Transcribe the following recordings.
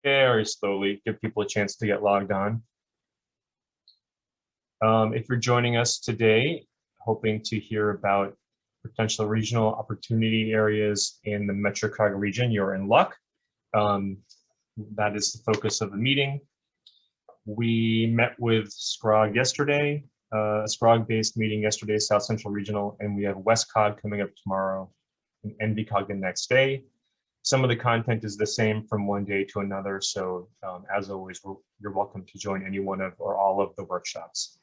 very slowly, give people a chance to get logged on. If you're joining us today, hoping to hear about potential regional opportunity areas in the MetroCOG region, you're in luck. That is the focus of the meeting. We met with SCROG yesterday, a SCROG-based meeting yesterday, South Central Regional, and we have WestCOG coming up tomorrow and NVCOG the next day. Some of the content is the same from one day to another, so as always, you're welcome to join any one of or all of the workshops.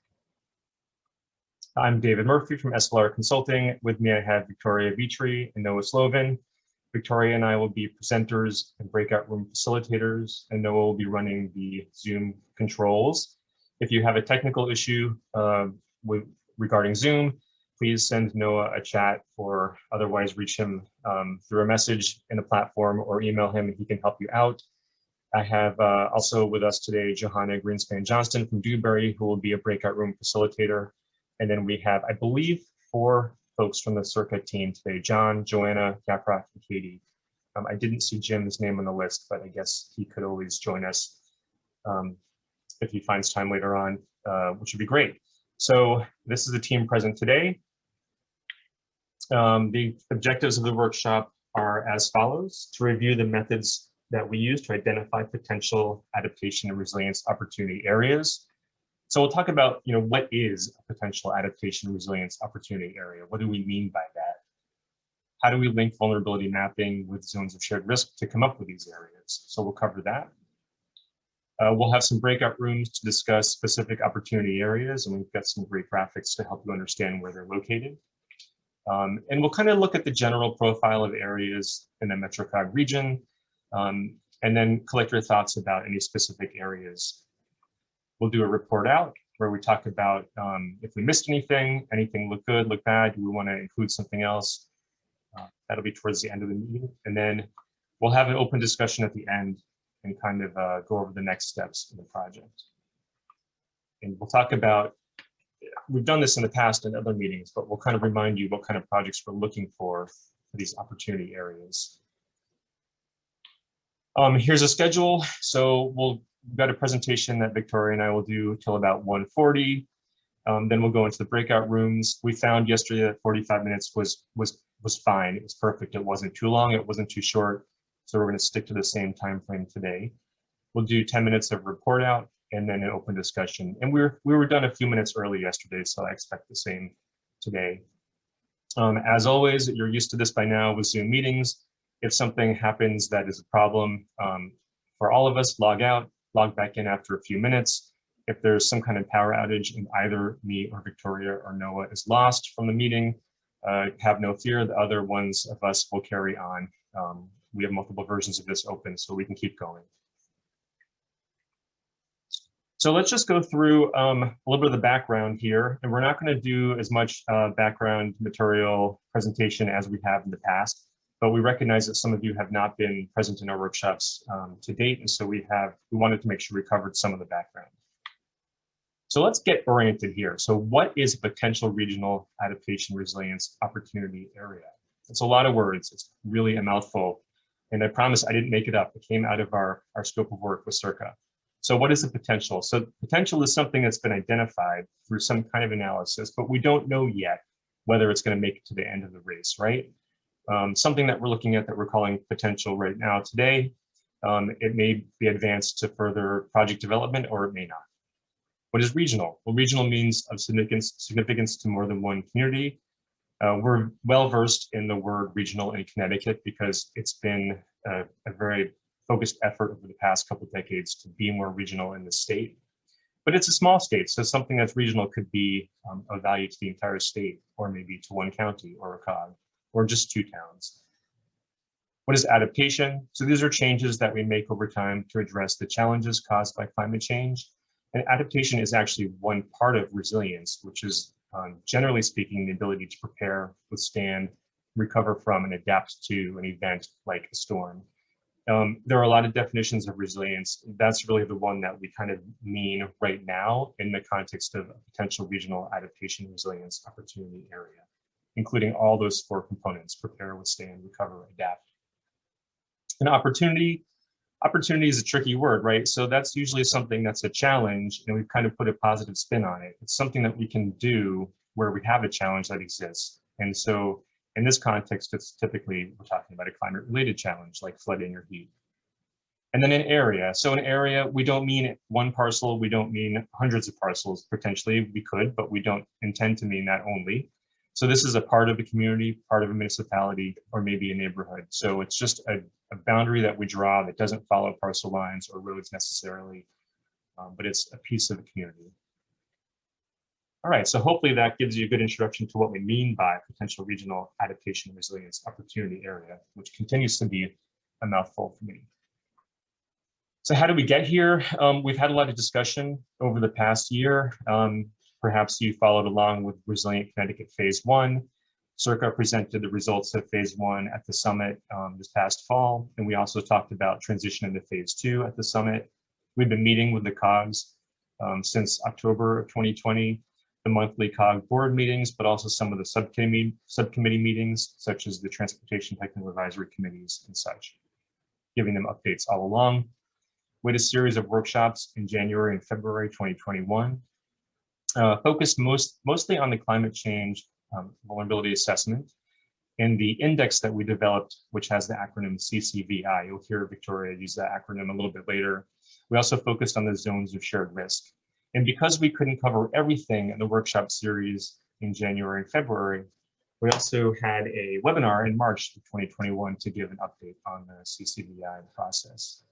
I'm David Murphy from SLR Consulting. With me, I have Victoria Vitri and Noah Slovin. Victoria and I will be presenters and breakout room facilitators, and Noah will be running the Zoom controls. If you have a technical issue regarding Zoom, please send Noah a chat or otherwise reach him through a message in the platform or email him and he can help you out. I have also with us today, Johanna Greenspan-Johnston from Dewberry, who will be a breakout room facilitator. And then we have, I believe, 4 folks from the Circa team today: John, Joanna, Caprock, and Katie. I didn't see Jim's name on the list, but I guess he could always join us if he finds time later on, which would be great. So this is the team present today. The objectives of the workshop are as follows: to review the methods that we use to identify potential adaptation and resilience opportunity areas. So we'll talk about, what is a potential adaptation resilience opportunity area? What do we mean by that? How do we link vulnerability mapping with zones of shared risk to come up with these areas? So we'll cover that. We'll have some breakout rooms to discuss specific opportunity areas, and we've got some great graphics to help you understand where they're located. And we'll kind of look at the general profile of areas in the MetroCOG region, and then collect your thoughts about any specific areas. We'll do a report out where we talk about if we missed anything looked good, looked bad, do we want to include something else? That'll be towards the end of the meeting. And then we'll have an open discussion at the end and kind of go over the next steps in the project. And we'll talk about, we've done this in the past in other meetings, but we'll kind of remind you what kind of projects we're looking for these opportunity areas. Here's a schedule. So we've got a presentation that Victoria and I will do till about 1:40. Then we'll go into the breakout rooms. We found yesterday that 45 minutes was fine. It was perfect. It wasn't too long. It wasn't too short. So we're going to stick to the same time frame today. We'll do 10 minutes of report out and then an open discussion. And we were done a few minutes early yesterday, so I expect the same today. As always, you're used to this by now with Zoom meetings. If something happens that is a problem for all of us, log out, log back in after a few minutes. If there's some kind of power outage and either me or Victoria or Noah is lost from the meeting, have no fear, the other ones of us will carry on. We have multiple versions of this open, so we can keep going. So let's just go through a little bit of the background here, and we're not going to do as much background material presentation as we have in the past. But we recognize that some of you have not been present in our workshops to date, and so we wanted to make sure we covered some of the background. So let's get oriented here. So what is a potential regional adaptation resilience opportunity area? It's a lot of words. It's really a mouthful. And I promise I didn't make it up. It came out of our scope of work with Circa. So what is the potential? So potential is something that's been identified through some kind of analysis, but we don't know yet whether it's going to make it to the end of the race, right? Something that we're looking at that we're calling potential right now today, it may be advanced to further project development or it may not. What is regional? Well, regional means of significance to more than one community. We're well versed in the word regional in Connecticut because it's been a very focused effort over the past couple of decades to be more regional in the state. But it's a small state, so something that's regional could be of value to the entire state, or maybe to one county or a COG, or just 2 towns. What is adaptation? So these are changes that we make over time to address the challenges caused by climate change. And adaptation is actually one part of resilience, which is generally speaking, the ability to prepare, withstand, recover from, and adapt to an event like a storm. There are a lot of definitions of resilience. That's really the one that we kind of mean right now in the context of a potential regional adaptation resilience opportunity area, including all those 4 components: prepare, withstand, recover, adapt. An opportunity, Opportunity is a tricky word, right? So that's usually something that's a challenge, and we've kind of put a positive spin on it. It's something that we can do where we have a challenge that exists. And so in this context, it's typically, we're talking about a climate-related challenge like flooding or heat. And then an area. So an area, we don't mean one parcel, we don't mean hundreds of parcels. Potentially we could, but we don't intend to mean that only. So this is a part of a community, part of a municipality, or maybe a neighborhood. So it's just a boundary that we draw that doesn't follow parcel lines or roads necessarily, but it's a piece of the community. All right, so hopefully that gives you a good introduction to what we mean by potential regional adaptation and resilience opportunity area, which continues to be a mouthful for me. So how did we get here? We've had a lot of discussion over the past year. Perhaps you followed along with Resilient Connecticut Phase 1. CERCA presented the results of Phase 1 at the summit this past fall, and we also talked about transition into Phase 2 at the summit. We've been meeting with the COGs since October of 2020, the monthly COG board meetings, but also some of the subcommittee meetings, such as the Transportation Technical Advisory Committees and such, giving them updates all along. We had a series of workshops in January and February 2021, focused mostly on the climate change vulnerability assessment and the index that we developed, which has the acronym CCVI. You'll hear Victoria use that acronym a little bit later. We also focused on the zones of shared risk. And because we couldn't cover everything in the workshop series in January and February, we also had a webinar in March of 2021 to give an update on the CCVI process.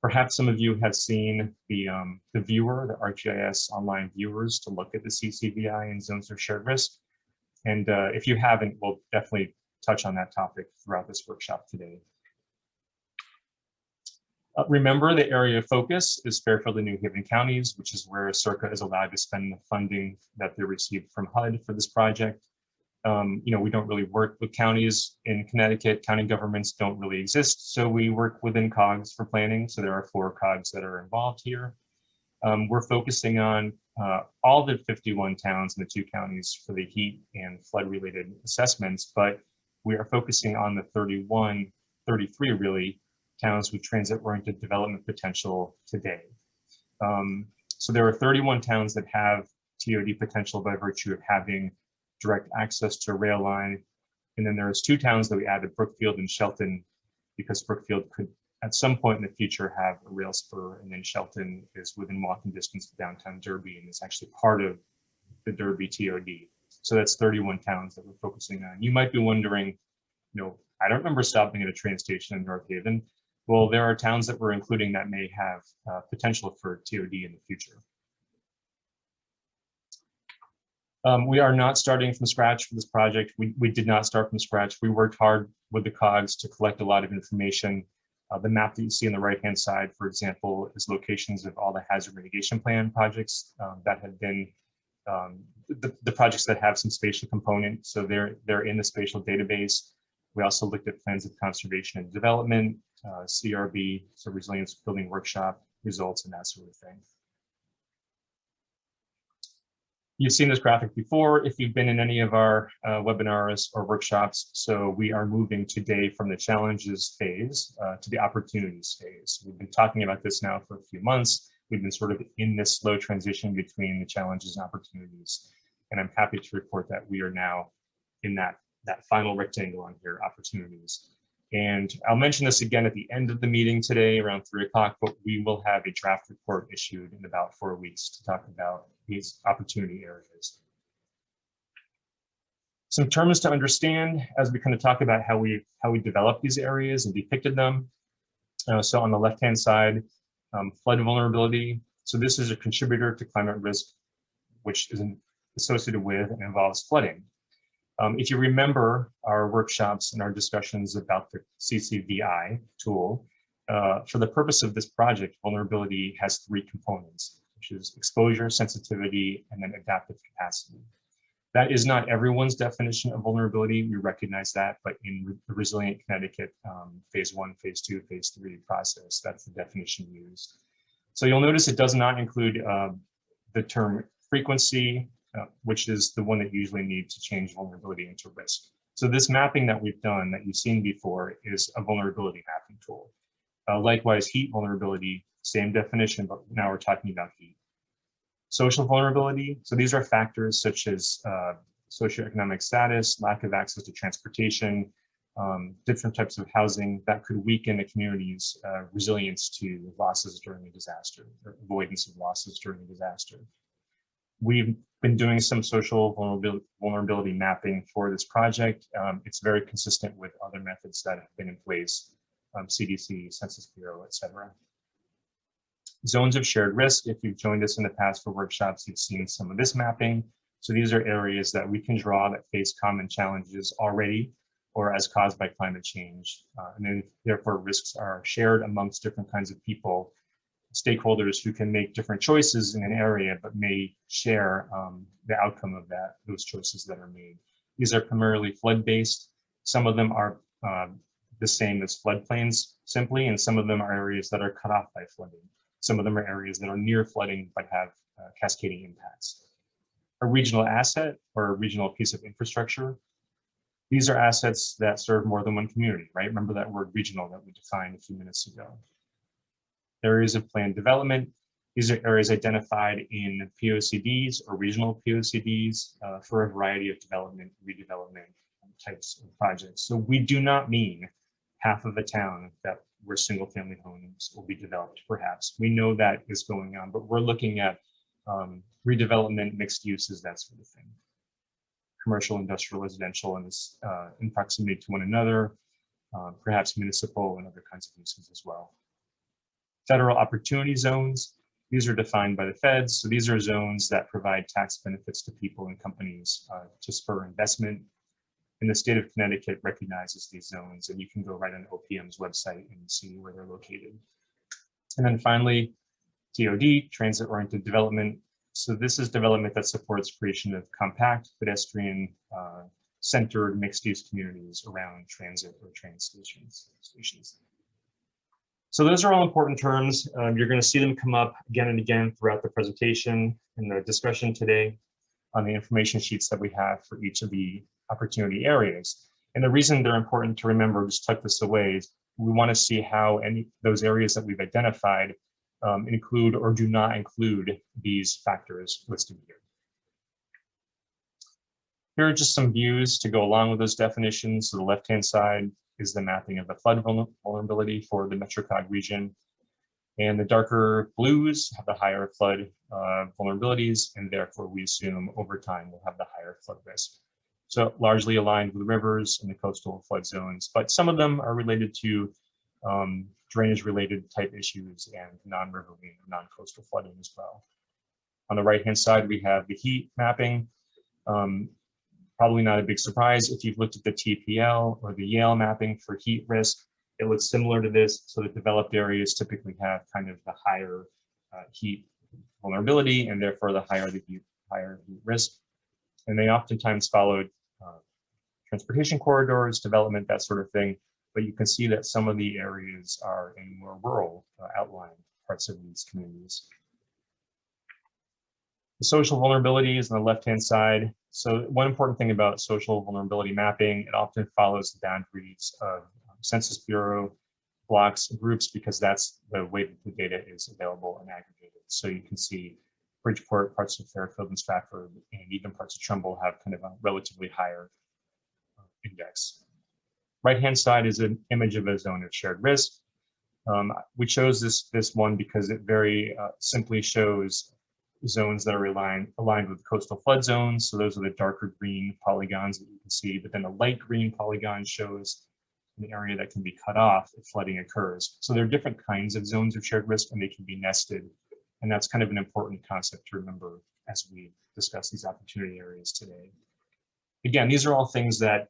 Perhaps some of you have seen the viewer, the ArcGIS online viewers, to look at the CCVI and zones of shared risk. And if you haven't, we'll definitely touch on that topic throughout this workshop today. Remember, the area of focus is Fairfield and New Haven counties, which is where CERCA is allowed to spend the funding that they received from HUD for this project. We don't really work with counties in Connecticut. County governments don't really exist, so we work within COGs for planning. So there are 4 COGs that are involved here. We're focusing on all the 51 towns in the 2 counties for the heat and flood related assessments, but we are focusing on the 33 really towns with transit-oriented development potential today. So there are 31 towns that have TOD potential by virtue of having direct access to a rail line. And then there's 2 towns that we added, Brookfield and Shelton, because Brookfield could at some point in the future have a rail spur, and then Shelton is within walking distance to downtown Derby and is actually part of the Derby TOD. So that's 31 towns that we're focusing on. You might be wondering, I don't remember stopping at a train station in North Haven. Well, there are towns that we're including that may have potential for TOD in the future. We are not starting from scratch for this project. We did not start from scratch. We worked hard with the COGs to collect a lot of information. The map that you see on the right-hand side, for example, is locations of all the hazard mitigation plan projects that have been the projects that have some spatial component. So they're in the spatial database. We also looked at plans of conservation and development, CRB, so resilience building workshop results and that sort of thing. You've seen this graphic before if you've been in any of our webinars or workshops. So we are moving today from the challenges phase to the opportunities phase. We've been talking about this now for a few months. We've been sort of in this slow transition between the challenges and opportunities. And I'm happy to report that we are now in that final rectangle on here, opportunities. And I'll mention this again at the end of the meeting today around 3 o'clock, but we will have a draft report issued in about 4 weeks to talk about these opportunity areas. Some terms to understand as we kind of talk about how we develop these areas and depicted them. So on the left-hand side, flood vulnerability. So this is a contributor to climate risk, which is associated with and involves flooding. If you remember our workshops and our discussions about the CCVI tool, for the purpose of this project, vulnerability has 3 components, which is exposure, sensitivity, and then adaptive capacity. That is not everyone's definition of vulnerability. We recognize that, but in the Resilient Connecticut phase 1, phase 2, phase 3 process, that's the definition used. So you'll notice it does not include the term frequency, which is the one that you usually need to change vulnerability into risk. So this mapping that we've done that you've seen before is a vulnerability mapping tool. Likewise, heat vulnerability, same definition, but now we're talking about heat. Social vulnerability, so these are factors such as socioeconomic status, lack of access to transportation, different types of housing that could weaken a community's resilience to losses during a disaster, or avoidance of losses during a disaster. We've been doing some social vulnerability mapping for this project. It's very consistent with other methods that have been in place, CDC, Census Bureau, et cetera. Zones of shared risk, if you've joined us in the past for workshops, you've seen some of this mapping. So these are areas that we can draw that face common challenges already or as caused by climate change. And then therefore risks are shared amongst different kinds of people, stakeholders who can make different choices in an area, but may share the outcome of those choices that are made. These are primarily flood-based. Some of them are the same as floodplains simply, and some of them are areas that are cut off by flooding. Some of them are areas that are near flooding but have cascading impacts. A regional asset or a regional piece of infrastructure, these are assets that serve more than one community, right? Remember that word regional that we defined a few minutes ago. Areas of planned development, these are areas identified in POCDs or regional POCDs for a variety of development, redevelopment types of projects. So we do not mean half of a town where single family homes will be developed, perhaps. We know that is going on, but we're looking at redevelopment, mixed uses, that sort of thing. Commercial, industrial, residential, and this in proximity to one another, perhaps municipal and other kinds of uses as well. Federal opportunity zones, these are defined by the feds. So these are zones that provide tax benefits to people and companies to spur investment. And the state of Connecticut recognizes these zones, and you can go right on OPM's website and see where they're located. And then finally, TOD, transit-oriented development. So this is development that supports creation of compact, pedestrian-centered mixed-use communities around transit or train stations. So those are all important terms. You're going to see them come up again and again throughout the presentation and the discussion today on the information sheets that we have for each of the opportunity areas. And the reason they're important to remember, just tuck this away, is we want to see how those areas that we've identified include or do not include these factors listed here. Here are just some views to go along with those definitions. So the left-hand side is the mapping of the flood vulnerability for the MetroCOG region. And the darker blues have the higher flood vulnerabilities, and therefore we assume over time we'll have the higher flood risk. So largely aligned with rivers and the coastal flood zones, but some of them are related to drainage-related type issues and non-riverine, non-coastal flooding as well. On the right-hand side, we have the heat mapping. Probably not a big surprise if you've looked at the TPL or the Yale mapping for heat risk. It looks similar to this, so the developed areas typically have kind of the higher heat vulnerability, and therefore the higher heat risk. And they oftentimes followed transportation corridors, development, that sort of thing. But you can see that some of the areas are in more rural outlying parts of these communities. The social vulnerabilities on the left-hand side. So one important thing about social vulnerability mapping, it often follows the boundaries of Census Bureau blocks and groups, because that's the way that the data is available and aggregated. So you can see Bridgeport, parts of Fairfield and Stratford, and even parts of Trumbull have kind of a relatively higher index. Right-hand side is an image of a zone of shared risk. We chose this one because it very simply shows zones that are aligned with coastal flood zones. So those are the darker green polygons that you can see, but then the light green polygon shows an area that can be cut off if flooding occurs. So there are different kinds of zones of shared risk, and they can be nested. And that's kind of an important concept to remember as we discuss these opportunity areas today. Again, these are all things that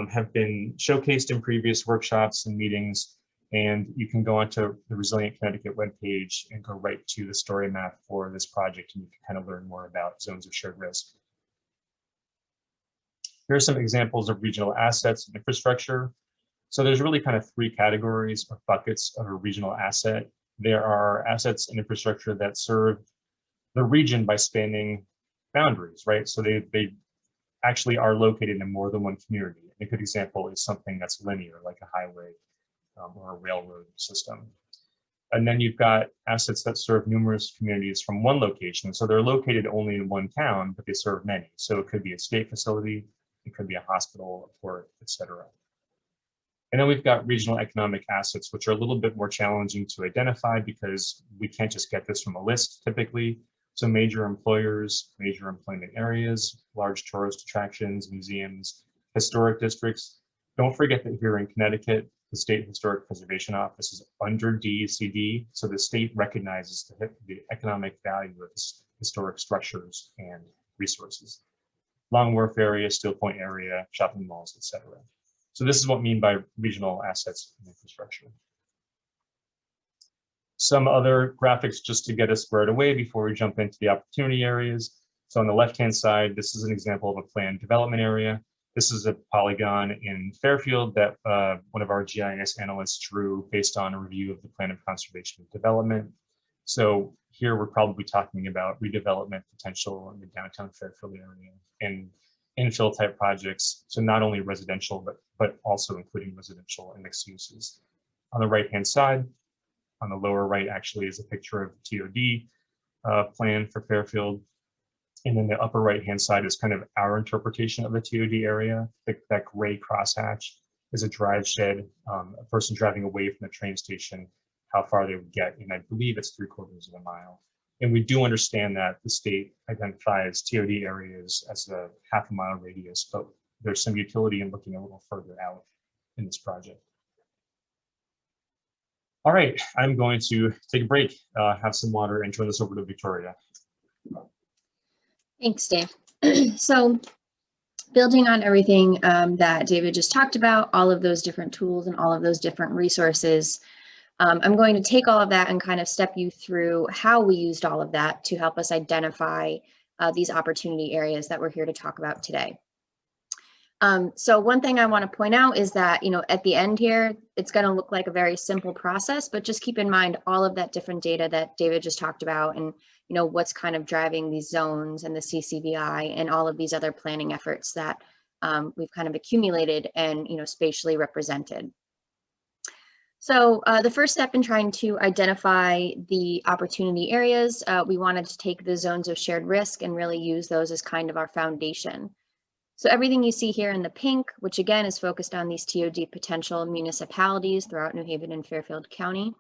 have been showcased in previous workshops and meetings, and you can go onto the Resilient Connecticut webpage and go right to the story map for this project, and you can kind of learn more about zones of shared risk. Here are some examples of regional assets and infrastructure. So there's really kind of three categories or buckets of a regional asset. There are assets and infrastructure that serve the region by spanning boundaries, right? So they actually are located in more than one community. A good example is something that's linear, like a highway or a railroad system. And then you've got assets that serve numerous communities from one location. So they're located only in one town, but they serve many. So it could be a state facility, it could be a hospital, a port, et cetera. And then we've got regional economic assets, which are a little bit more challenging to identify because we can't just get this from a list typically. So major employers, major employment areas, large tourist attractions, museums, historic districts. Don't forget that here in Connecticut, the State Historic Preservation Office is under DECD. So the state recognizes the economic value of historic structures and resources. Long Wharf area, Steel Point area, shopping malls, et cetera. So this is what I mean by regional assets and infrastructure. Some other graphics just to get us squared away before we jump into the opportunity areas. So on the left-hand side, this is an example of a planned development area. This is a polygon in Fairfield that one of our GIS analysts drew based on a review of the Plan of Conservation and Development. So here we're probably talking about redevelopment potential in the downtown Fairfield area and infill type projects. So not only residential, but also including residential and mixed uses. On the right-hand side, on the lower right actually is a picture of the TOD plan for Fairfield. And then the upper right-hand side is kind of our interpretation of the TOD area. That gray crosshatch is a drive shed, a person driving away from the train station, how far they would get. And I believe it's 3/4 of a mile. And we do understand that the state identifies TOD areas as a half a mile radius, but there's some utility in looking a little further out in this project. All right, I'm going to take a break, have some water, and turn this over to Victoria. Thanks, Dave. So building on everything that David just talked about, all of those different tools and all of those different resources, I'm going to take all of that and kind of step you through how we used all of that to help us identify these opportunity areas that we're here to talk about today. So one thing I want to point out is that, at the end here, it's going to look like a very simple process, but just keep in mind all of that different data that David just talked about and, what's kind of driving these zones and the CCVI and all of these other planning efforts that we've kind of accumulated and, spatially represented. So the first step in trying to identify the opportunity areas, we wanted to take the zones of shared risk and really use those as kind of our foundation. So everything you see here in the pink, which again is focused on these TOD potential municipalities throughout New Haven and Fairfield County.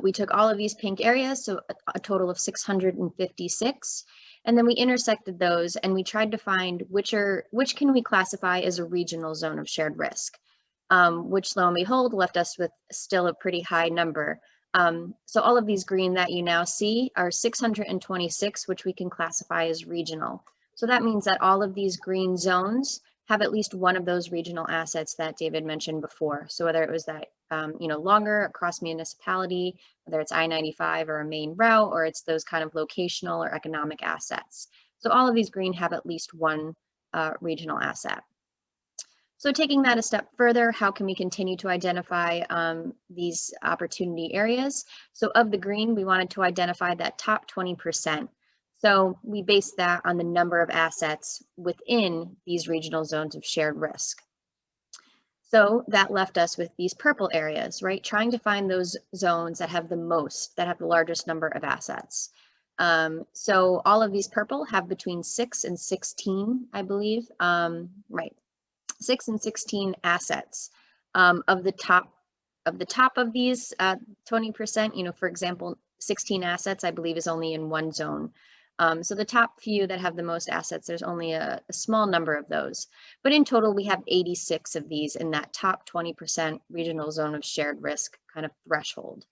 We took all of these pink areas, so a total of 656, and then we intersected those and we tried to find which can we classify as a regional zone of shared risk, which lo and behold left us with still a pretty high number. So all of these green that you now see are 626, which we can classify as regional. So that means that all of these green zones have at least one of those regional assets that David mentioned before. So whether it was that, longer across municipality, whether it's I-95 or a main route, or it's those kind of locational or economic assets. So all of these green have at least one regional asset. So taking that a step further, how can we continue to identify these opportunity areas? So of the green, we wanted to identify that top 20%. So we based that on the number of assets within these regional zones of shared risk. So that left us with these purple areas, right? Trying to find those zones that have the largest number of assets. So all of these purple have between 6 and 16, I believe, right? 6 and 16 assets. Of the top of these 20%, for example, 16 assets, I believe, is only in one zone. So the top few that have the most assets, there's only a small number of those. But in total, we have 86 of these in that top 20% regional zone of shared risk kind of threshold.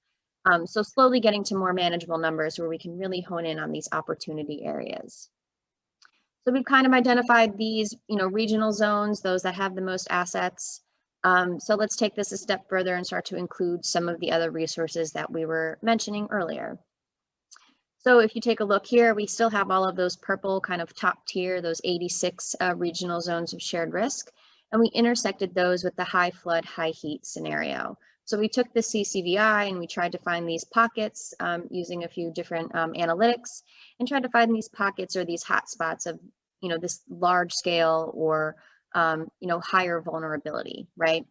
So slowly getting to more manageable numbers where we can really hone in on these opportunity areas. So we've kind of identified these, regional zones, those that have the most assets. So let's take this a step further and start to include some of the other resources that we were mentioning earlier. So if you take a look here, we still have all of those purple kind of top tier, those 86 regional zones of shared risk, and we intersected those with the high flood, high heat scenario. So we took the CCVI and we tried to find these pockets using a few different analytics and tried to find these pockets or these hot spots of, this large scale or, higher vulnerability, right?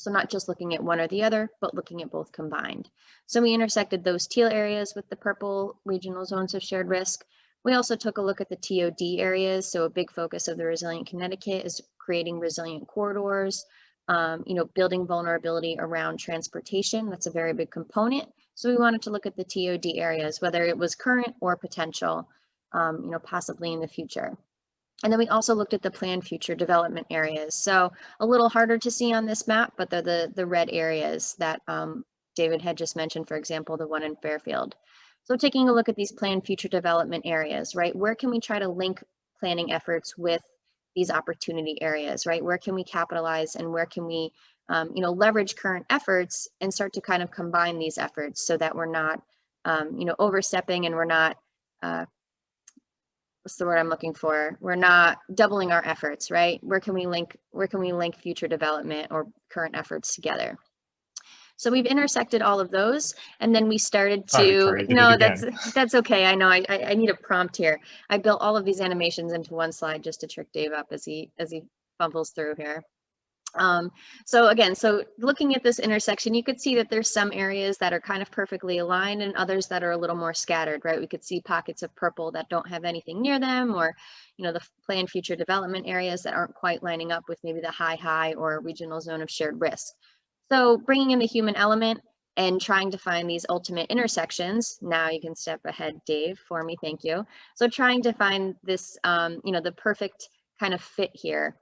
So not just looking at one or the other, but looking at both combined. So we intersected those teal areas with the purple regional zones of shared risk. We also took a look at the TOD areas. So a big focus of the Resilient Connecticut is creating resilient corridors, building vulnerability around transportation. That's a very big component. So we wanted to look at the TOD areas, whether it was current or potential, possibly in the future. And then we also looked at the planned future development areas. So a little harder to see on this map, but they're the red areas that David had just mentioned, for example, the one in Fairfield. So taking a look at these planned future development areas, right? Where can we try to link planning efforts with these opportunity areas, right? Where can we capitalize and where can we, leverage current efforts and start to kind of combine these efforts so that we're not, overstepping and we're not, what's the word I'm looking for? We're not doubling our efforts, right? Where can we link future development or current efforts together? So we've intersected all of those, and then we started to. Sorry, Victoria, No, that's okay. I know. I need a prompt here. I built all of these animations into one slide just to trick Dave up as he fumbles through here. So looking at this intersection, you could see that there's some areas that are kind of perfectly aligned and others that are a little more scattered, right? We could see pockets of purple that don't have anything near them, or, the planned future development areas that aren't quite lining up with maybe the high or regional zone of shared risk. So bringing in the human element and trying to find these ultimate intersections. Now you can step ahead, Dave, for me. Thank you. So trying to find this, the perfect kind of fit here.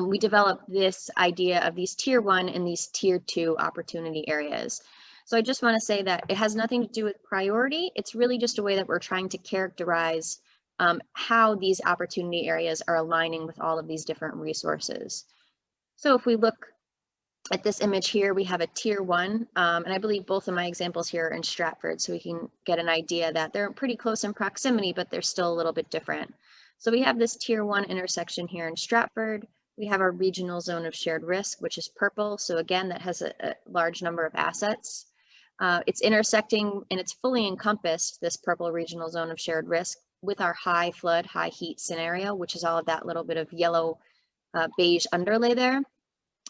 We developed this idea of these tier 1 and these tier 2 opportunity areas. So I just want to say that it has nothing to do with priority. It's really just a way that we're trying to characterize how these opportunity areas are aligning with all of these different resources. So if we look at this image here, we have a tier 1, and I believe both of my examples here are in Stratford, so we can get an idea that they're pretty close in proximity, but they're still a little bit different. So we have this tier 1 intersection here in Stratford. We have our regional zone of shared risk, which is purple. So again, that has a large number of assets. It's intersecting and it's fully encompassed, this purple regional zone of shared risk, with our high flood, high heat scenario, which is all of that little bit of yellow beige underlay there.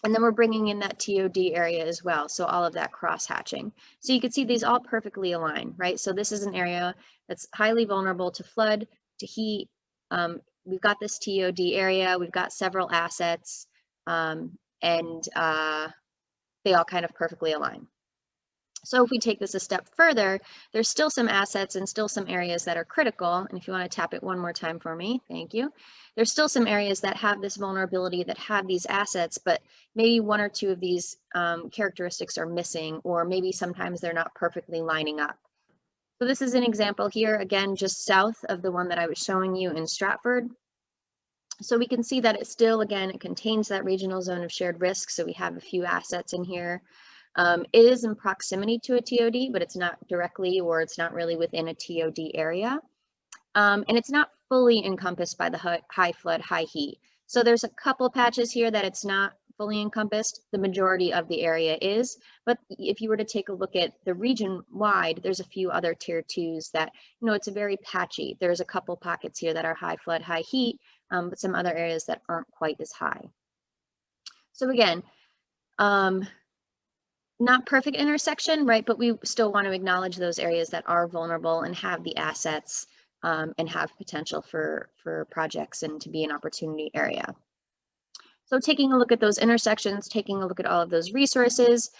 And then we're bringing in that TOD area as well. So all of that cross hatching. So you can see these all perfectly align, right? So this is an area that's highly vulnerable to flood, to heat. We've got this TOD area, we've got several assets, and they all kind of perfectly align. So if we take this a step further, there's still some assets and still some areas that are critical. And if you want to tap it one more time for me, thank you. There's still some areas that have this vulnerability, that have these assets, but maybe one or two of these characteristics are missing, or maybe sometimes they're not perfectly lining up. So this is an example here, again, just south of the one that I was showing you in Stratford. So we can see that it still, again, it contains that regional zone of shared risk. So we have a few assets in here. It is in proximity to a TOD, but it's not directly, or it's not really within a TOD area. And it's not fully encompassed by the high flood, high heat. So there's a couple patches here that it's not fully encompassed. The majority of the area is, but if you were to take a look at the region wide, there's a few other tier 2s that, it's a very patchy. There's a couple pockets here that are high flood, high heat, but some other areas that aren't quite as high. So again, not perfect intersection, right? But we still want to acknowledge those areas that are vulnerable and have the assets and have potential for projects and to be an opportunity area. So taking a look at those intersections, taking a look at all of those resources,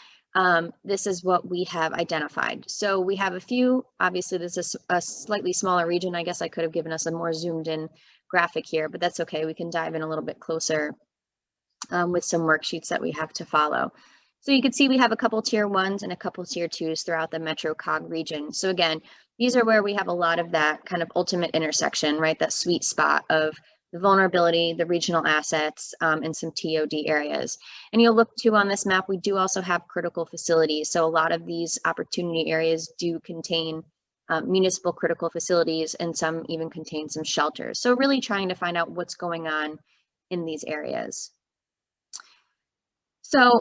this is what we have identified. So we have a few, obviously this is a slightly smaller region. I guess I could have given us a more zoomed in graphic here, but that's okay. We can dive in a little bit closer with some worksheets that we have to follow. So you can see we have a couple tier 1s and a couple tier 2s throughout the MetroCOG region. So again, these are where we have a lot of that kind of ultimate intersection, right? That sweet spot of the vulnerability, the regional assets, and some TOD areas. And you'll look too on this map, we do also have critical facilities. So a lot of these opportunity areas do contain municipal critical facilities, and some even contain some shelters. So really trying to find out what's going on in these areas. So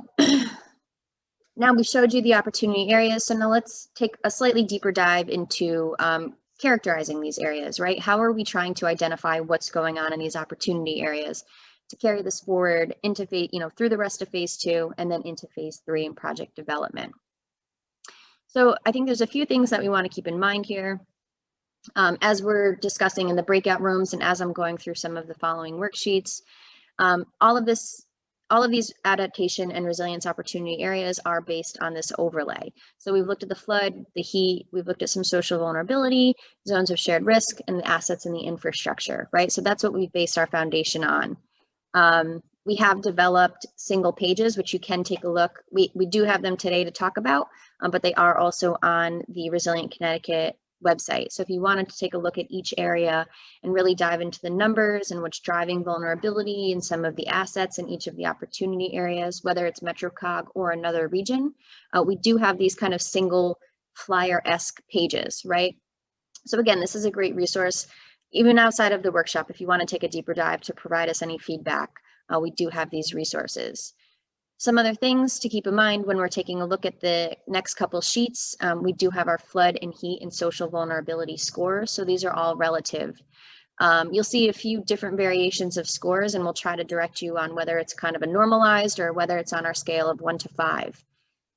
now we showed you the opportunity areas. So now let's take a slightly deeper dive into characterizing these areas, right? How are we trying to identify what's going on in these opportunity areas to carry this forward into phase, through the rest of phase 2 and then into phase 3 in project development. So I think there's a few things that we want to keep in mind here as we're discussing in the breakout rooms and as I'm going through some of the following worksheets. All of these adaptation and resilience opportunity areas are based on this overlay. So we've looked at the flood, the heat, we've looked at some social vulnerability, zones of shared risk, and the assets and the infrastructure, right? So that's what we've based our foundation on. We have developed single pages, which you can take a look. We do have them today to talk about, but they are also on the Resilient Connecticut website. So if you wanted to take a look at each area and really dive into the numbers and what's driving vulnerability and some of the assets in each of the opportunity areas, whether it's MetroCOG or another region, we do have these kind of single flyer-esque pages, right? So again, this is a great resource. Even outside of the workshop, if you want to take a deeper dive to provide us any feedback, we do have these resources. Some other things to keep in mind when we're taking a look at the next couple sheets, we do have our flood and heat and social vulnerability scores. So these are all relative. You'll see a few different variations of scores, and we'll try to direct you on whether it's kind of a normalized or whether it's on our scale of 1 to 5.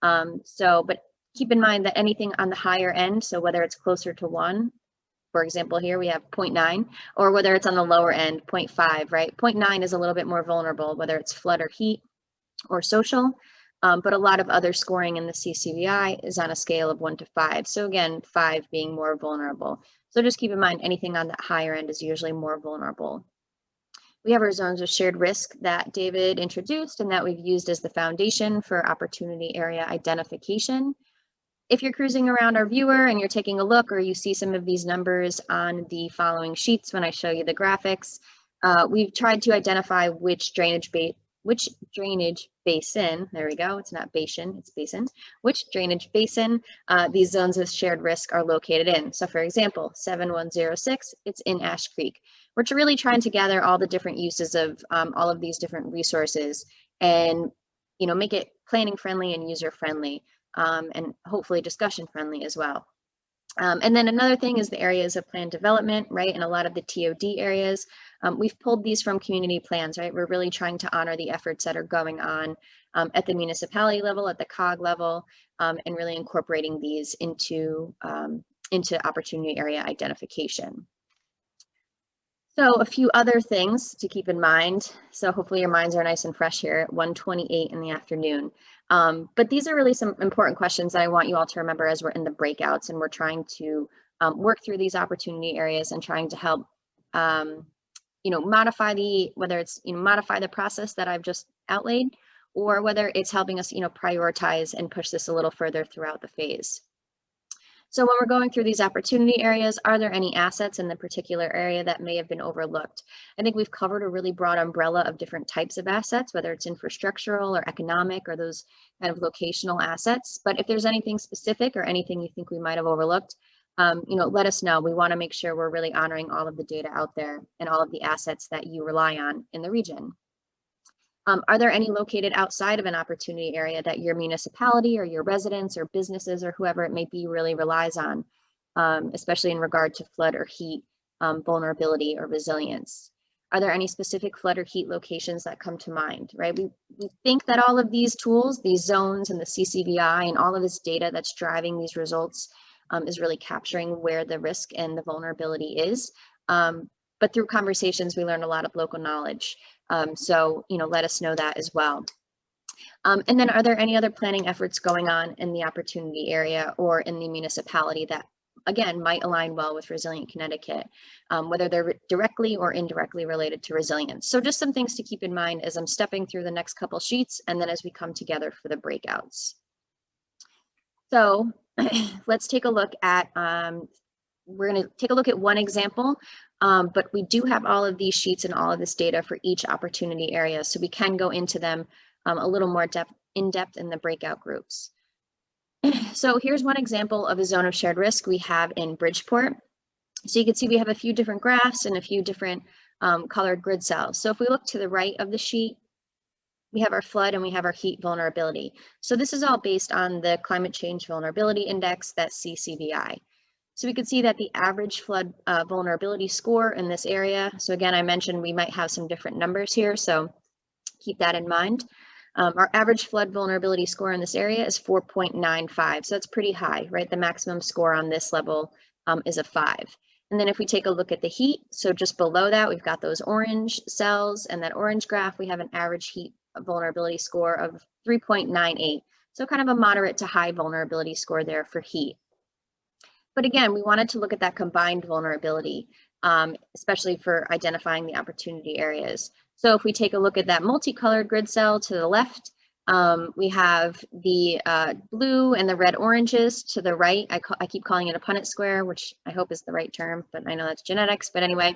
But keep in mind that anything on the higher end, so whether it's closer to 1, for example, here we have 0.9, or whether it's on the lower end, 0.5, right? 0.9 is a little bit more vulnerable, whether it's flood or heat or social, but a lot of other scoring in the CCVI is on a scale of 1 to 5. So again, 5 being more vulnerable. So just keep in mind anything on that higher end is usually more vulnerable. We have our zones of shared risk that David introduced and that we've used as the foundation for opportunity area identification. If you're cruising around our viewer and you're taking a look, or you see some of these numbers on the following sheets when I show you the graphics, we've tried to identify which drainage basin, there we go, it's not basin, it's basin, which drainage basin these zones of shared risk are located in. So for example, 7106, it's in Ash Creek. We're really trying to gather all the different uses of all of these different resources and make it planning friendly and user friendly. And hopefully discussion friendly as well. And then another thing is the areas of plan development, right? And a lot of the TOD areas, we've pulled these from community plans, right? We're really trying to honor the efforts that are going on at the municipality level, at the COG level, and really incorporating these into opportunity area identification. So a few other things to keep in mind. So hopefully your minds are nice and fresh here at 1:28 in the afternoon. But these are really some important questions that I want you all to remember as we're in the breakouts and we're trying to work through these opportunity areas and trying to help, modify modify the process that I've just outlaid, or whether it's helping us, prioritize and push this a little further throughout the phase. So when we're going through these opportunity areas, are there any assets in the particular area that may have been overlooked? I think we've covered a really broad umbrella of different types of assets, whether it's infrastructural or economic or those kind of locational assets. But if there's anything specific or anything you think we might have overlooked, let us know. We want to make sure we're really honoring all of the data out there and all of the assets that you rely on in the region. Are there any located outside of an opportunity area that your municipality or your residents or businesses or whoever it may be really relies on, especially in regard to flood or heat, vulnerability or resilience? Are there any specific flood or heat locations that come to mind, right? We think that all of these tools, these zones and the CCVI and all of this data that's driving these results is really capturing where the risk and the vulnerability is. But through conversations, we learn a lot of local knowledge. So let us know that as well. And then are there any other planning efforts going on in the opportunity area or in the municipality that, again, might align well with Resilient Connecticut, whether they're directly or indirectly related to resilience? So just some things to keep in mind as I'm stepping through the next couple sheets and then as we come together for the breakouts. So let's take a look at, we're going to take a look at one example. But we do have all of these sheets and all of this data for each opportunity area, so we can go into them a little more in depth in the breakout groups. So here's one example of a zone of shared risk we have in Bridgeport. So you can see we have a few different graphs and a few different colored grid cells. So if we look to the right of the sheet, we have our flood and we have our heat vulnerability. So this is all based on the Climate Change Vulnerability Index, that CCVI. So we could see that the average flood vulnerability score in this area, so again, I mentioned we might have some different numbers here, so keep that in mind. Our average flood vulnerability score in this area is 4.95, so that's pretty high, right? The maximum score on this level is a 5. And then if we take a look at the heat, so just below that, we've got those orange cells, and that orange graph, we have an average heat vulnerability score of 3.98. So kind of a moderate to high vulnerability score there for heat. But again, we wanted to look at that combined vulnerability, especially for identifying the opportunity areas. So if we take a look at that multicolored grid cell to the left, we have the blue and the red oranges to the right. I keep calling it a Punnett square, which I hope is the right term, but I know that's genetics, but anyway.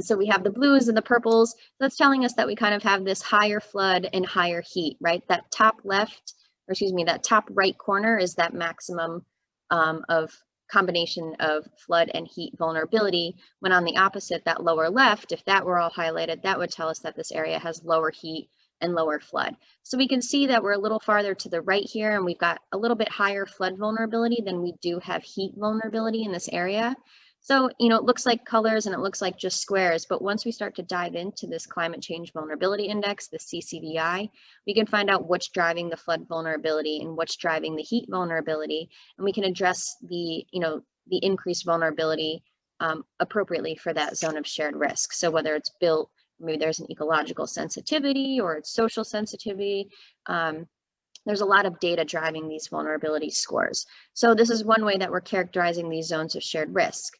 So we have the blues and the purples. That's telling us that we kind of have this higher flood and higher heat, right? That top left, or excuse me, that top right corner is that maximum of combination of flood and heat vulnerability, when on the opposite, that lower left, if that were all highlighted, that would tell us that this area has lower heat and lower flood. So we can see that we're a little farther to the right here, and we've got a little bit higher flood vulnerability than we do have heat vulnerability in this area. So, you know, it looks like colors and it looks like just squares, but once we start to dive into this climate change vulnerability index, the CCVI, we can find out what's driving the flood vulnerability and what's driving the heat vulnerability, and we can address the, you know, the increased vulnerability appropriately for that zone of shared risk. So whether it's built, maybe there's an ecological sensitivity or it's social sensitivity, there's a lot of data driving these vulnerability scores. So this is one way that we're characterizing these zones of shared risk.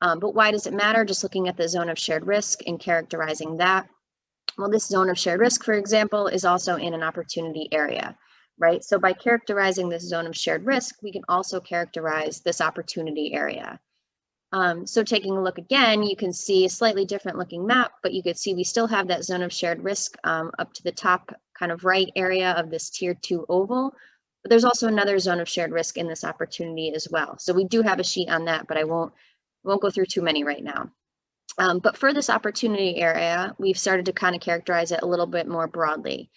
But why does it matter? Just looking at the zone of shared risk and characterizing that. Well, this zone of shared risk, for example, is also in an opportunity area, right? So by characterizing this zone of shared risk, we can also characterize this opportunity area. So taking a look again, you can see a slightly different looking map, but you could see we still have that zone of shared risk up to the top kind of right area of this tier 2 oval. But there's also another zone of shared risk in this opportunity as well. So we do have a sheet on that, but I won't go through too many right now. But for this opportunity area, we've started to kind of characterize it a little bit more broadly.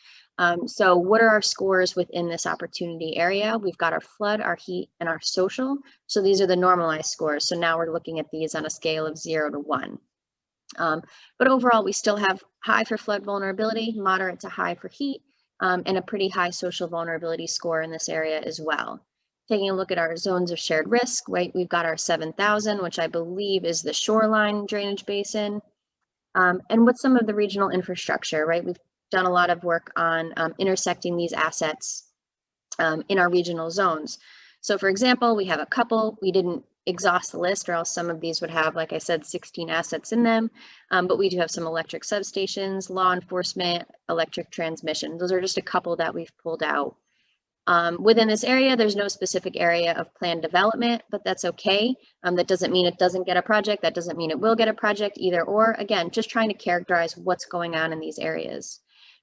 So what are our scores within this opportunity area? We've got our flood, our heat, and our social. So these are the normalized scores. So now we're looking at these on a scale of 0 to 1. But overall, we still have high for flood vulnerability, moderate to high for heat, and a pretty high social vulnerability score in this area as well. Taking a look at our zones of shared risk, right, we've got our 7,000, which I believe is the shoreline drainage basin. And what's some of the regional infrastructure, right? We've done a lot of work on intersecting these assets in our regional zones. So for example, we have a couple, we didn't exhaust the list, or else some of these would have, like I said, 16 assets in them, but we do have some electric substations, law enforcement, electric transmission. Those are just a couple that we've pulled out. Within this area, there's no specific area of planned development, but that's okay. That doesn't mean it doesn't get a project. That doesn't mean it will get a project either or. Again, just trying to characterize what's going on in these areas.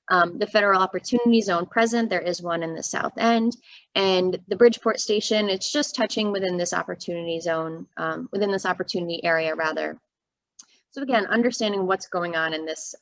The federal opportunity zone present, there is one in the south end, and the Bridgeport station, it's just touching within this opportunity zone, within this opportunity area rather. So again, understanding what's going on in this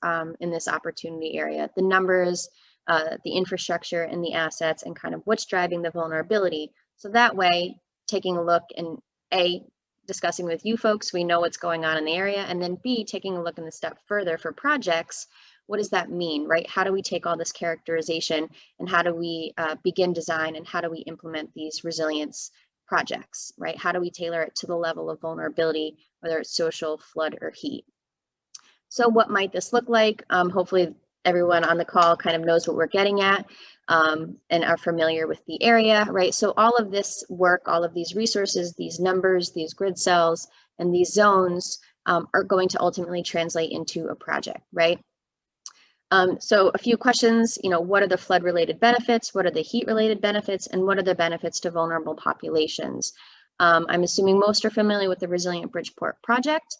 opportunity area, the numbers, the infrastructure and the assets, and kind of what's driving the vulnerability. So that way, taking a look and A, discussing with you folks, we know what's going on in the area, and then B, taking a look in the step further for projects. What does that mean, right? How do we take all this characterization and how do we begin design, and how do we implement these resilience projects, right? How do we tailor it to the level of vulnerability, whether it's social, flood, or heat? So what might this look like? Hopefully everyone on the call kind of knows what we're getting at and are familiar with the area, right? So all of this work, all of these resources, these numbers, these grid cells, and these zones are going to ultimately translate into a project, right? So a few questions, you know, what are the flood related benefits? What are the heat related benefits? And what are the benefits to vulnerable populations? I'm assuming most are familiar with the Resilient Bridgeport project.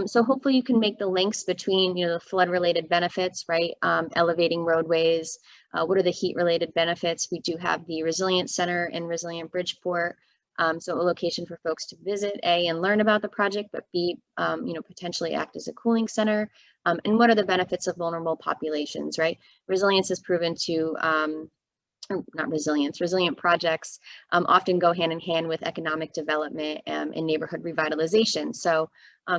So hopefully you can make the links between, you know, the flood related benefits, right? Elevating roadways. What are the heat related benefits? We do have the Resilient Center in Resilient Bridgeport. So a location for folks to visit, A, and learn about the project, but B, you know, potentially act as a cooling center. And what are the benefits of vulnerable populations, right? Resilience is proven to not resilience, resilient projects often go hand in hand with economic development and neighborhood revitalization. So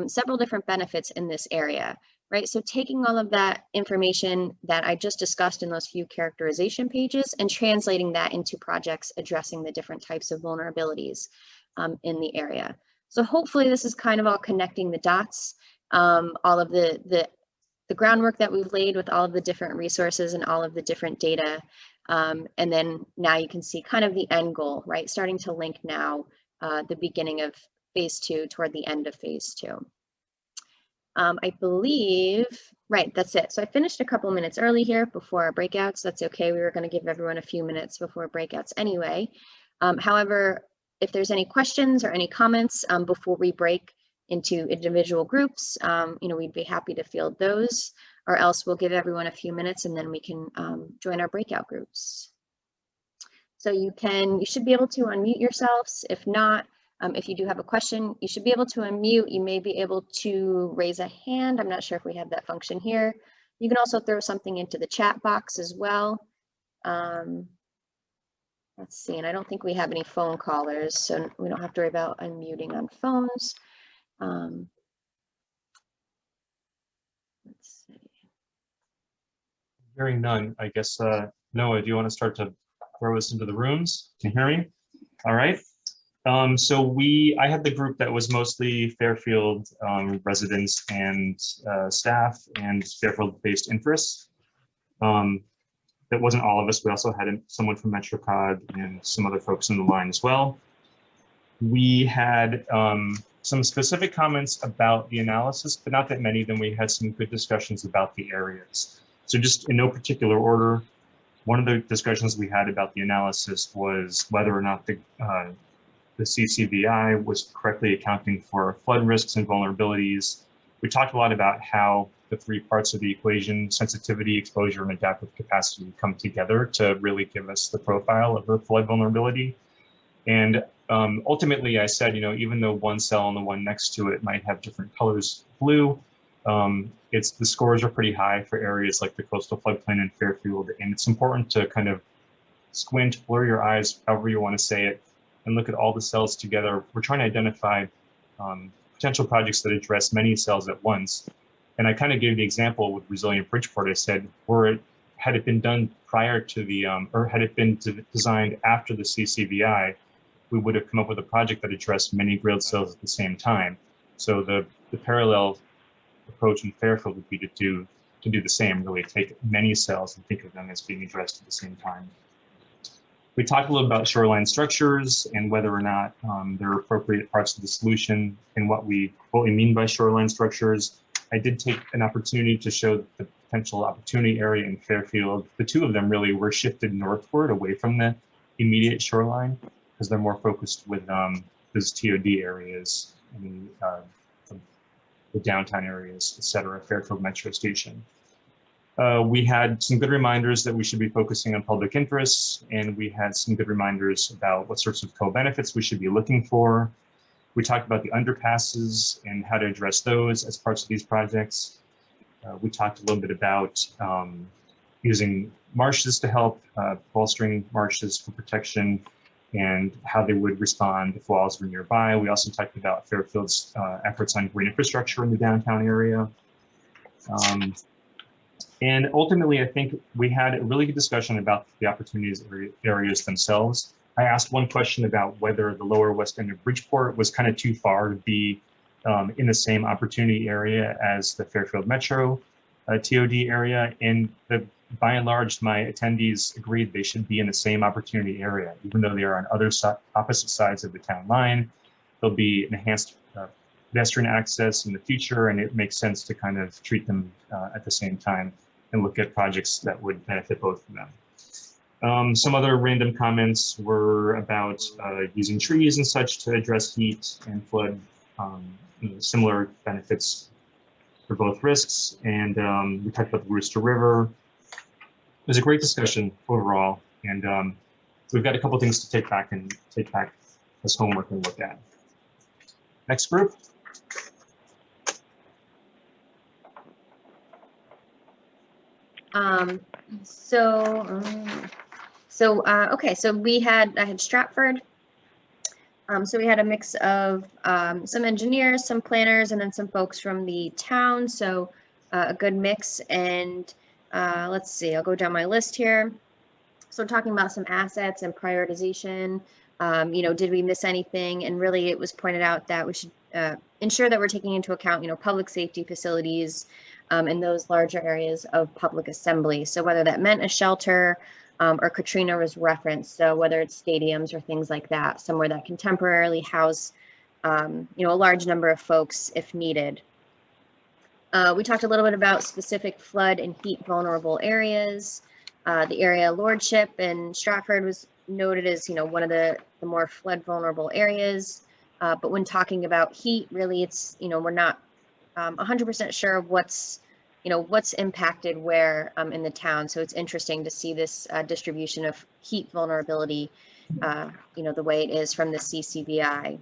several different benefits in this area, right? So taking all of that information that I just discussed in those few characterization pages and translating that into projects addressing the different types of vulnerabilities in the area. So hopefully this is kind of all connecting the dots, all of the groundwork that we've laid with all of the different resources and all of the different data. And then now you can see kind of the end goal, right? Starting to link now the beginning of phase 2 toward the end of phase 2. I believe, right, that's it. So I finished a couple minutes early here before our breakouts. That's okay. We were going to give everyone a few minutes before breakouts anyway. However, if there's any questions or any comments before we break into individual groups, we'd be happy to field those, or else we'll give everyone a few minutes and then we can join our breakout groups. So you should be able to unmute yourselves. If not, if you do have a question, you should be able to unmute. You may be able to raise a hand. I'm not sure if we have that function here. You can also throw something into the chat box as well. Let's see, and I don't think we have any phone callers, so we don't have to worry about unmuting on phones. Let's see. Hearing none, I guess, Noah, do you want to start to throw us into the rooms? Can you hear me? All right. So I had the group that was mostly Fairfield residents and staff and Fairfield-based interests. That wasn't all of us. We also had someone from MetroCOG and some other folks on the line as well. We had some specific comments about the analysis, but not that many. Then we had some good discussions about the areas. So just in no particular order, one of the discussions we had about the analysis was whether or not the CCBI was correctly accounting for flood risks and vulnerabilities. We talked a lot about how the three parts of the equation, sensitivity, exposure, and adaptive capacity, come together to really give us the profile of the flood vulnerability. And ultimately, I said, even though one cell and the one next to it might have different colors, blue, the scores are pretty high for areas like the coastal floodplain in Fairfield. And it's important to kind of squint, blur your eyes, however you want to say it, and look at all the cells together. We're trying to identify potential projects that address many cells at once. And I kind of gave the example with Resilient Bridgeport. I said, had it been done prior to the, or had it been designed after the CCBI, we would have come up with a project that addressed many grilled cells at the same time. So the parallel approach in Fairfield would be to do the same, really take many cells and think of them as being addressed at the same time. We talked a little about shoreline structures and whether or not they're appropriate parts of the solution and what we mean by shoreline structures. I did take an opportunity to show the potential opportunity area in Fairfield. The two of them really were shifted northward away from the immediate shoreline because they're more focused with those TOD areas, and the downtown areas, et cetera, Fairfield Metro Station. We had some good reminders that we should be focusing on public interests, and we had some good reminders about what sorts of co-benefits we should be looking for. We talked about the underpasses and how to address those as parts of these projects. We talked a little bit about using marshes to help, bolstering marshes for protection and how they would respond if walls were nearby. We also talked about Fairfield's efforts on green infrastructure in the downtown area. And ultimately, I think we had a really good discussion about the opportunities areas themselves. I asked one question about whether the lower west end of Bridgeport was kind of too far to be in the same opportunity area as the Fairfield Metro TOD area. And by and large, my attendees agreed they should be in the same opportunity area, even though they are on opposite sides of the town line. There'll be enhanced pedestrian access in the future, and it makes sense to kind of treat them at the same time and look at projects that would benefit both of them. Some other random comments were about using trees and such to address heat and flood, similar benefits for both risks. And we talked about the Rooster River. It was a great discussion overall. And so we've got a couple things to take back as homework and look at. Next group. So, okay, so I had Stratford. So we had a mix of some engineers, some planners, and then some folks from the town. So a good mix. And let's see, I'll go down my list here. So talking about some assets and prioritization, did we miss anything? And really it was pointed out that we should ensure that we're taking into account, public safety facilities in those larger areas of public assembly. So whether that meant a shelter, or Katrina was referenced, so whether it's stadiums or things like that, somewhere that can temporarily house, a large number of folks if needed. We talked a little bit about specific flood and heat vulnerable areas. The area lordship in Stratford was noted as, one of the more flood vulnerable areas. But when talking about heat, really, it's, we're not 100% sure of what's impacted where in the town. So it's interesting to see this distribution of heat vulnerability, the way it is from the CCBI.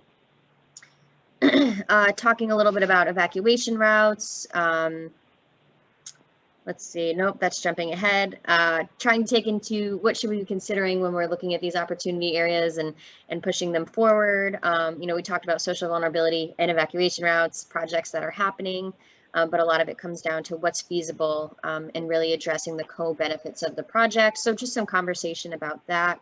Talking a little bit about evacuation routes. Let's see, nope, that's jumping ahead. Trying to take into what should we be considering when we're looking at these opportunity areas and pushing them forward. We talked about social vulnerability and evacuation routes, projects that are happening, but a lot of it comes down to what's feasible and really addressing the co-benefits of the project. So just some conversation about that.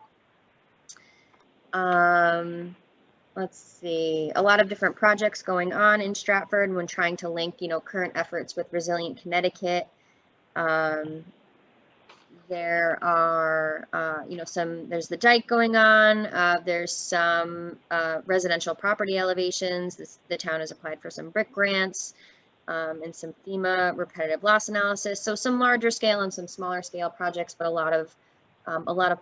Let's see, a lot of different projects going on in Stratford when trying to link, current efforts with Resilient Connecticut. There are, there's the dike going on. There's some residential property elevations. The town has applied for some brick grants and some FEMA repetitive loss analysis. So some larger scale and some smaller scale projects, but a lot of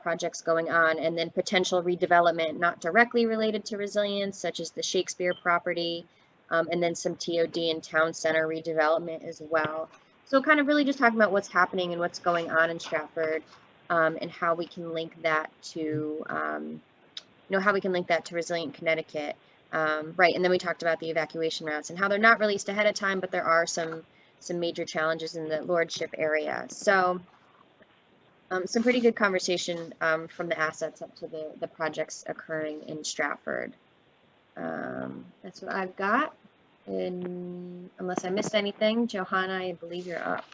projects going on, and then potential redevelopment not directly related to resilience, such as the Shakespeare property, and then some TOD and town center redevelopment as well. So kind of really just talking about what's happening and what's going on in Stratford, and how we can link that to, Resilient Connecticut, right? And then we talked about the evacuation routes and how they're not released ahead of time, but there are some major challenges in the lordship area. So some pretty good conversation from the assets up to the projects occurring in Stratford. That's what I've got. And unless I missed anything, Johanna, I believe you're up.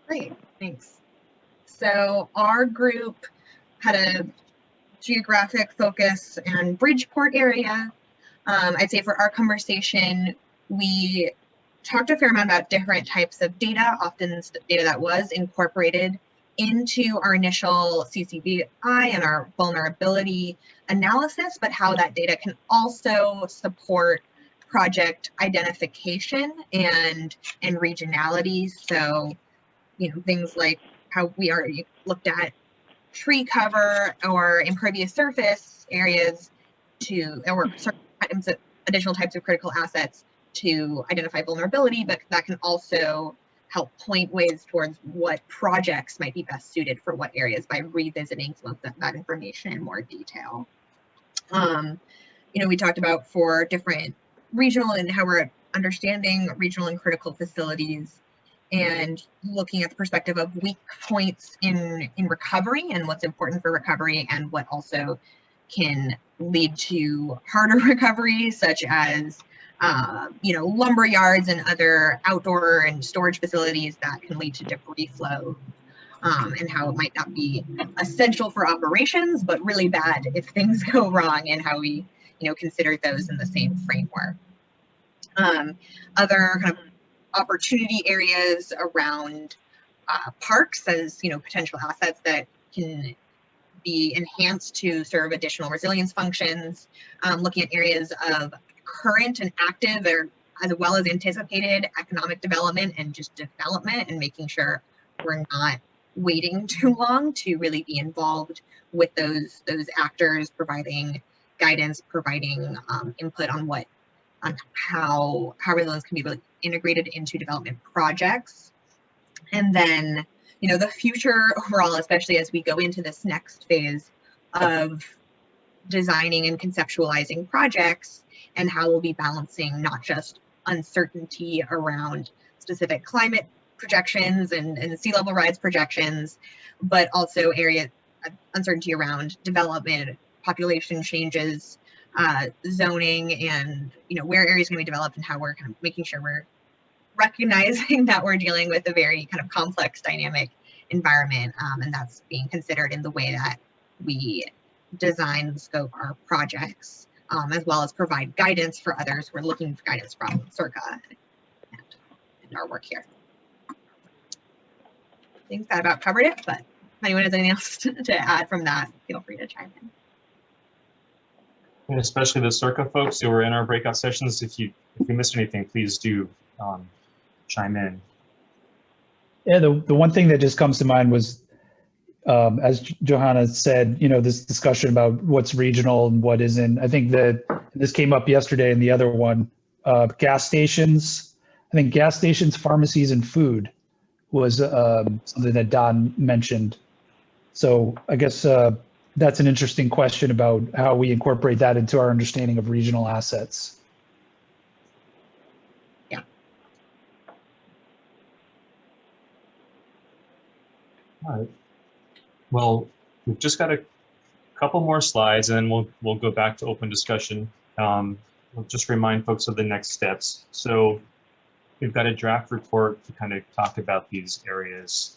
Great, thanks. So our group had a geographic focus and Bridgeport area. I'd say for our conversation, we talked a fair amount about different types of data, often data that was incorporated into our initial CCBI and our vulnerability analysis, but how that data can also support project identification and regionality. So, things like how we already looked at tree cover or impervious surface areas or certain additional types of critical assets to identify vulnerability, but that can also help point ways towards what projects might be best suited for what areas by revisiting some of that information in more detail. We talked about for different regional and how we're understanding regional and critical facilities and looking at the perspective of weak points in recovery and what's important for recovery and what also can lead to harder recovery, such as lumber yards and other outdoor and storage facilities that can lead to debris flow, and how it might not be essential for operations, but really bad if things go wrong, and how we, consider those in the same framework. Other kind of opportunity areas around parks as, potential assets that can be enhanced to serve additional resilience functions, looking at areas of current and active or as well as anticipated economic development and just development, and making sure we're not waiting too long to really be involved with those actors, providing guidance, providing input on how resilience can be really integrated into development projects. And then, the future overall, especially as we go into this next phase of designing and conceptualizing projects, and how we'll be balancing not just uncertainty around specific climate projections and sea level rise projections, but also area uncertainty around development, population changes, zoning, and where areas are going to be developed and how we're kind of making sure we're recognizing that we're dealing with a very kind of complex, dynamic environment, and that's being considered in the way that we design and scope our projects, as well as provide guidance for others who are looking for guidance from CIRCA and our work here. I think that about covered it, but if anyone has anything else to add from that, feel free to chime in. And especially the CIRCA folks who were in our breakout sessions, if you missed anything, please do chime in. Yeah, the one thing that just comes to mind was, as Johanna said, this discussion about what's regional and what isn't. I think that this came up yesterday in the other one, gas stations. I think gas stations, pharmacies, and food was something that Don mentioned. So I guess that's an interesting question about how we incorporate that into our understanding of regional assets. All right. Well, we've just got a couple more slides, and then we'll go back to open discussion. We'll just remind folks of the next steps. So we've got a draft report to kind of talk about these areas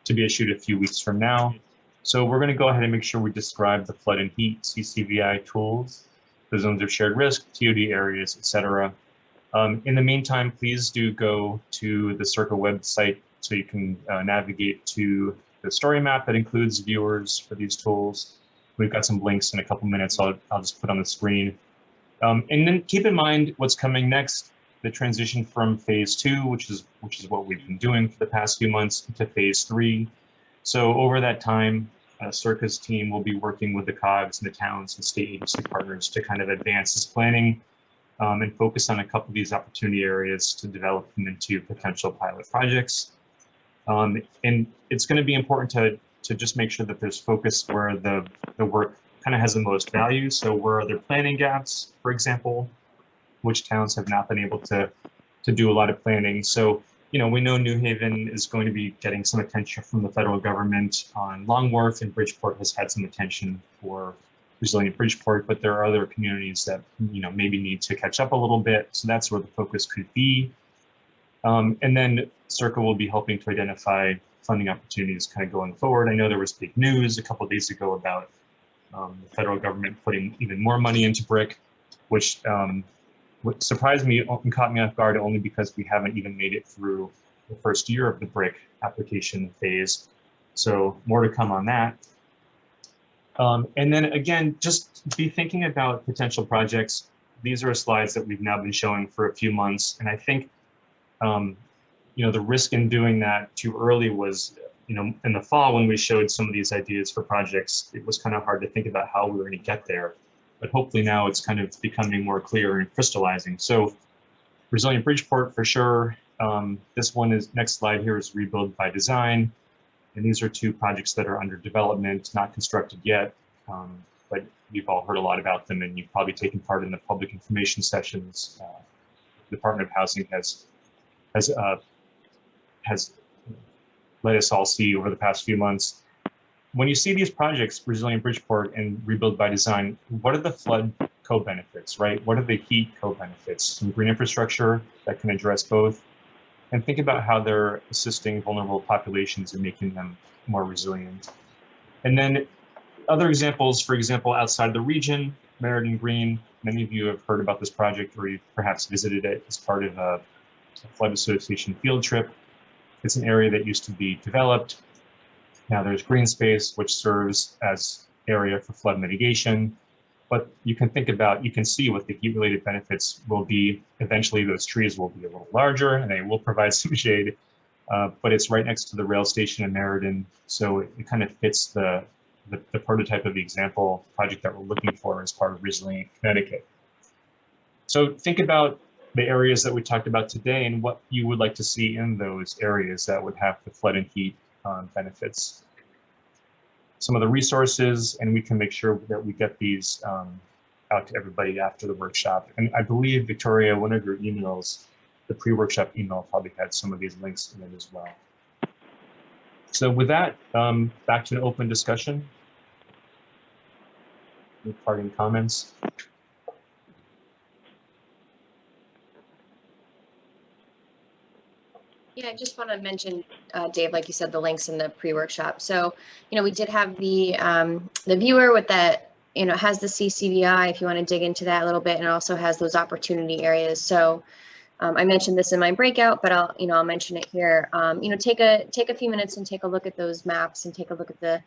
to be issued a few weeks from now. So we're going to go ahead and make sure we describe the flood and heat CCVI tools, the zones of shared risk, TOD areas, etc. In the meantime, please do go to the CIRCA website so you can navigate to the story map that includes viewers for these tools. We've got some links in a couple minutes I'll just put on the screen. And then keep in mind what's coming next, the transition from phase 2, which is what we've been doing for the past few months, to phase 3. So over that time, CIRCA's team will be working with the COGs and the towns and state agency partners to kind of advance this planning and focus on a couple of these opportunity areas to develop them into potential pilot projects. And it's going to be important to just make sure that there's focus where the work kind of has the most value. So where are there planning gaps, for example, which towns have not been able to do a lot of planning. So, we know New Haven is going to be getting some attention from the federal government on Long Wharf, and Bridgeport has had some attention for Resilient Bridgeport, but there are other communities that, maybe need to catch up a little bit. So that's where the focus could be. And then CIRCA will be helping to identify funding opportunities kind of going forward. I know there was big news a couple of days ago about the federal government putting even more money into BRIC, which what surprised me and caught me off guard only because we haven't even made it through the first year of the BRIC application phase. So more to come on that. And then again, just be thinking about potential projects. These are slides that we've now been showing for a few months, and I think the risk in doing that too early was, in the fall when we showed some of these ideas for projects, it was kind of hard to think about how we were going to get there. But hopefully now it's kind of becoming more clear and crystallizing. So Resilient Bridgeport for sure. This one is, next slide here is Rebuild by Design. And these are two projects that are under development, not constructed yet, but you've all heard a lot about them and you've probably taken part in the public information sessions. The Department of Housing has let us all see over the past few months. When you see these projects, Resilient Bridgeport and Rebuild by Design, what are the flood co-benefits, right? What are the heat co-benefits? Some green infrastructure that can address both. And think about how they're assisting vulnerable populations and making them more resilient. And then other examples, for example, outside the region, Meriden Green, many of you have heard about this project or you've perhaps visited it as part of a flood association field trip. It's an area that used to be developed. Now there's green space, which serves as area for flood mitigation. But you can think about, you can see what the heat-related benefits will be. Eventually, those trees will be a little larger and they will provide some shade. But it's right next to the rail station in Meriden, so it kind of fits the prototype of the example project that we're looking for as part of Resilient Connecticut. So think about the areas that we talked about today and what you would like to see in those areas that would have the flood and heat benefits. Some of the resources, and we can make sure that we get these out to everybody after the workshop. And I believe, Victoria, one of your emails the pre-workshop email probably had some of these links in it as well. So with that, back to an open discussion. Any parting comments? Yeah, I just want to mention, Dave, like you said, the links in the pre-workshop. So, we did have the viewer with that, has the CCVI if you want to dig into that a little bit, and it also has those opportunity areas. So I mentioned this in my breakout, but I'll mention it here. Take a few minutes and take a look at those maps and take a look at the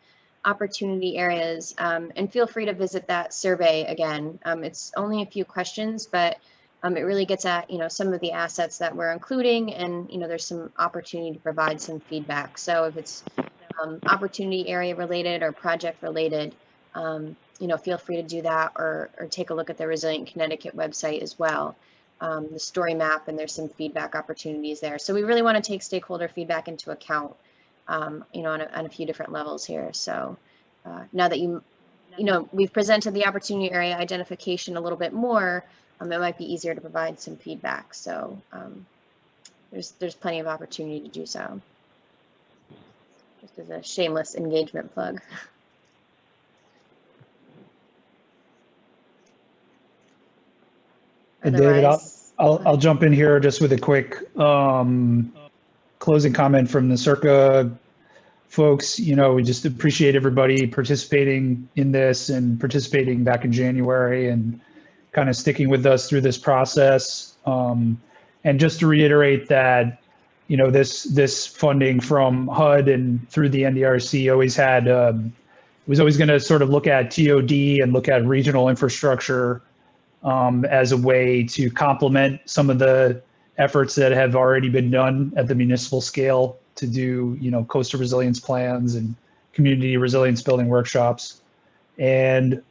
opportunity areas, and feel free to visit that survey again. It's only a few questions, but it really gets at, some of the assets that we're including, and, there's some opportunity to provide some feedback. So if it's opportunity area related or project related, feel free to do that, or take a look at the Resilient Connecticut website as well. The story map, and there's some feedback opportunities there. So we really want to take stakeholder feedback into account, on a few different levels here. So now that we've presented the opportunity area identification a little bit more, it might be easier to provide some feedback. So there's plenty of opportunity to do so. Just as a shameless engagement plug. And David, I'll jump in here just with a quick closing comment from the Circa folks. We just appreciate everybody participating in this and participating back in January and kind of sticking with us through this process. And just to reiterate that, this funding from HUD and through the NDRC always had, was always going to sort of look at TOD and look at regional infrastructure as a way to complement some of the efforts that have already been done at the municipal scale to do, coastal resilience plans and community resilience building workshops. And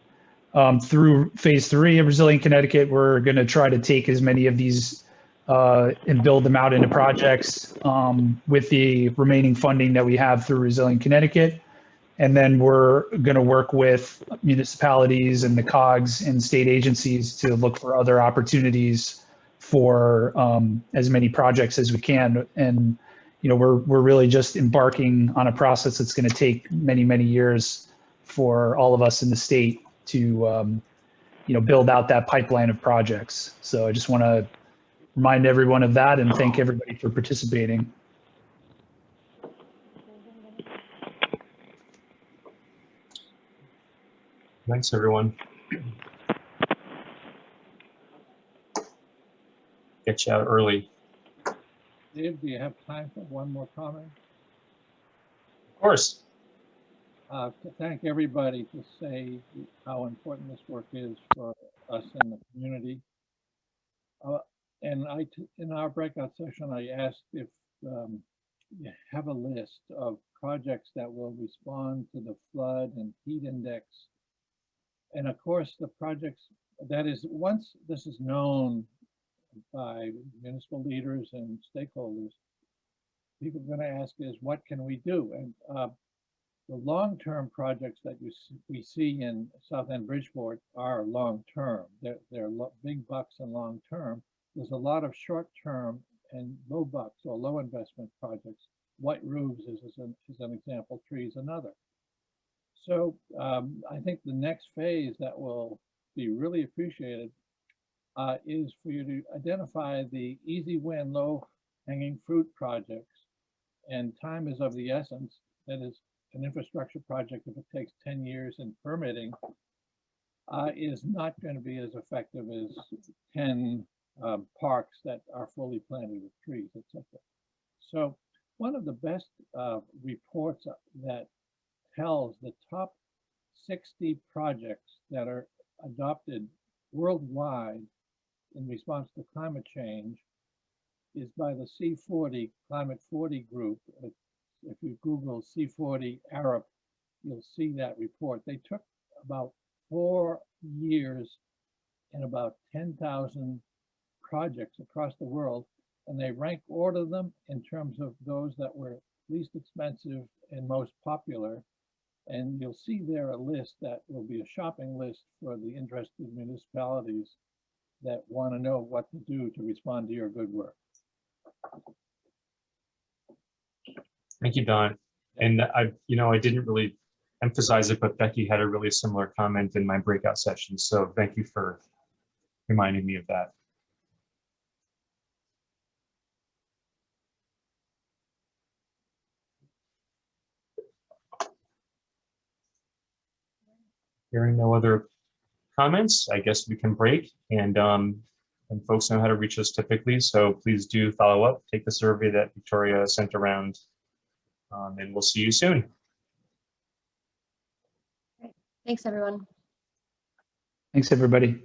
through phase 3 of Resilient Connecticut, we're going to try to take as many of these and build them out into projects with the remaining funding that we have through Resilient Connecticut. And then we're going to work with municipalities and the COGs and state agencies to look for other opportunities for as many projects as we can. And, we're really just embarking on a process that's going to take many, many years for all of us in the state to, build out that pipeline of projects. So I just want to remind everyone of that and thank everybody for participating. Thanks, everyone. Get you out early. Dave, do you have time for one more comment? Of course. To thank everybody, to say how important this work is for us in the community. And in our breakout session, I asked if you have a list of projects that will respond to the flood and heat index. And of course, the projects, that is, once this is known by municipal leaders and stakeholders, people are going to ask is, what can we do? And the long-term projects that we see in South End Bridgeport are long-term. They're big bucks and long-term. There's a lot of short-term and low bucks or low investment projects. White roofs is an example, trees another. So I think the next phase that will be really appreciated is for you to identify the easy win, low hanging fruit projects. And time is of the essence. That is, an infrastructure project, if it takes 10 years in permitting, is not going to be as effective as 10 parks that are fully planted with trees, etc. So one of the best reports that tells the top 60 projects that are adopted worldwide in response to climate change is by the C40 Climate 40 group. If you Google C40 Arab, you'll see that report. They took about 4 years and about 10,000 projects across the world, and they rank order them in terms of those that were least expensive and most popular. And you'll see there a list that will be a shopping list for the interested municipalities that want to know what to do to respond to your good work. Thank you, Don. And I didn't really emphasize it, but Becky had a really similar comment in my breakout session. So thank you for reminding me of that. Hearing no other comments, I guess we can break, and folks know how to reach us typically. So please do follow up, take the survey that Victoria sent around, and we'll see you soon. Thanks, everyone. Thanks, everybody.